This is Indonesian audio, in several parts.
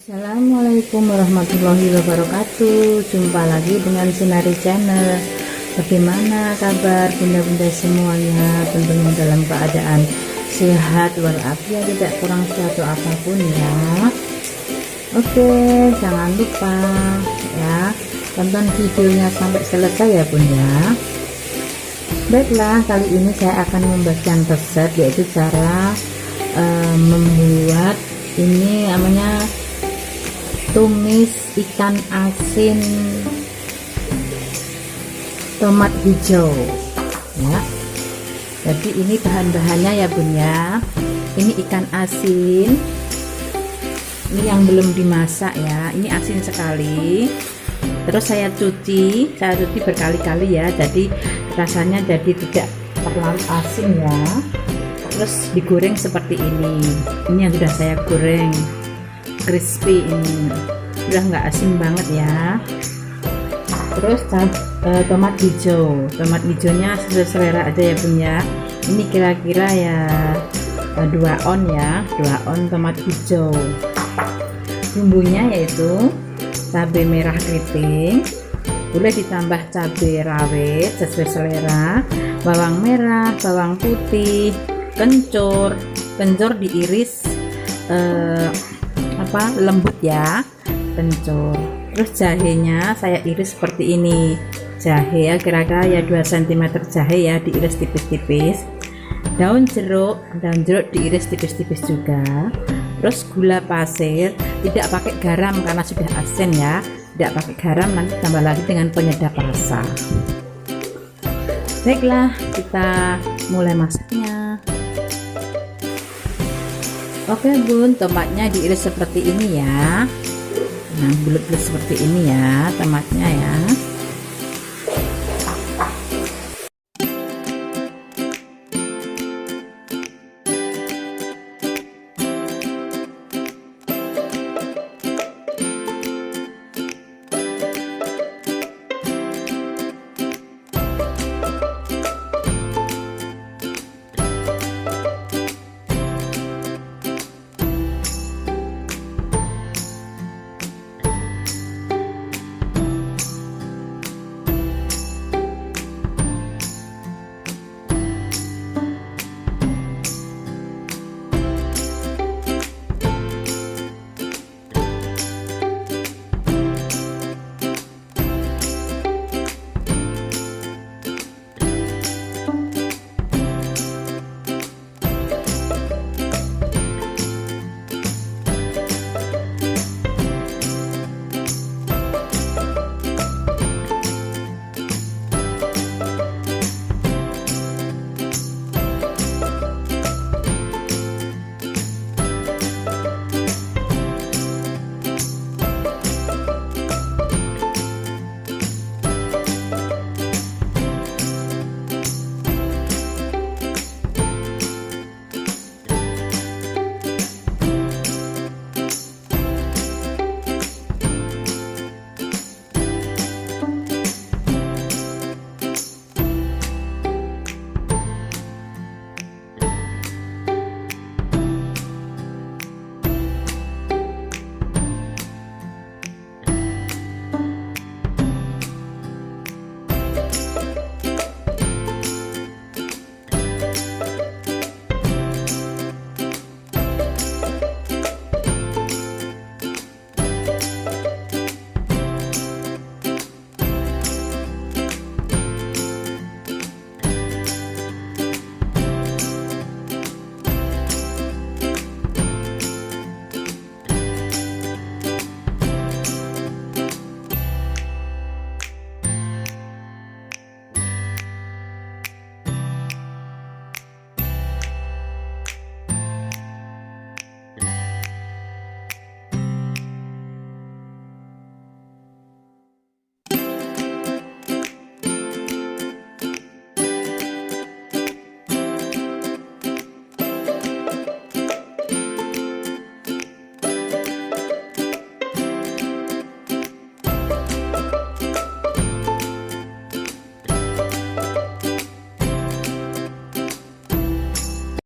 Assalamualaikum warahmatullahi wabarakatuh. Jumpa lagi dengan Sinari Channel. Bagaimana kabar bunda-bunda semuanya? Tentunya dalam keadaan sehat walafiat, tidak kurang suatu apapun ya. Oke, jangan lupa ya tonton videonya sampai selesai ya bunda. Baiklah, kali ini saya akan membagikan resep, yaitu cara membuat ini namanya tumis ikan asin tomat hijau ya. Jadi ini bahan-bahannya ya bun ya. Ini ikan asin, ini yang belum dimasak ya, ini asin sekali. Terus saya cuci berkali-kali ya, jadi rasanya jadi tidak terlalu asin ya. Terus digoreng seperti ini yang sudah saya goreng crispy, ini udah nggak asin banget ya. Terus tomat hijaunya sesuai selera aja ya bun ya. Ini kira-kira ya 2 on ya, 2 on tomat hijau. Bumbunya yaitu cabai merah keriting, boleh ditambah cabai rawit sesuai selera, bawang merah, bawang putih, kencur diiris lembut ya, kencur. Terus jahenya saya iris seperti ini, jahe ya kira-kira ya 2 cm jahe ya, diiris tipis-tipis. Daun jeruk diiris tipis-tipis juga. Terus gula pasir, tidak pakai garam karena sudah asin ya, tidak pakai garam, nanti tambah lagi dengan penyedap rasa. Baiklah, kita mulai masaknya. Oke bun, tomatnya diiris seperti ini ya. Nah, bulat-bulat seperti ini ya tomatnya ya.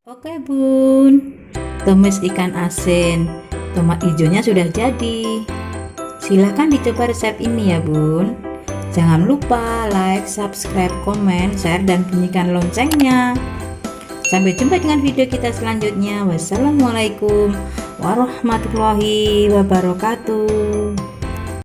Oke bun, tumis ikan asin Tomat hijaunya sudah jadi. Silahkan dicoba resep ini ya bun. Jangan lupa like, subscribe, komen, share, dan bunyikan loncengnya. Sampai jumpa dengan video kita selanjutnya. Wassalamualaikum warahmatullahi wabarakatuh.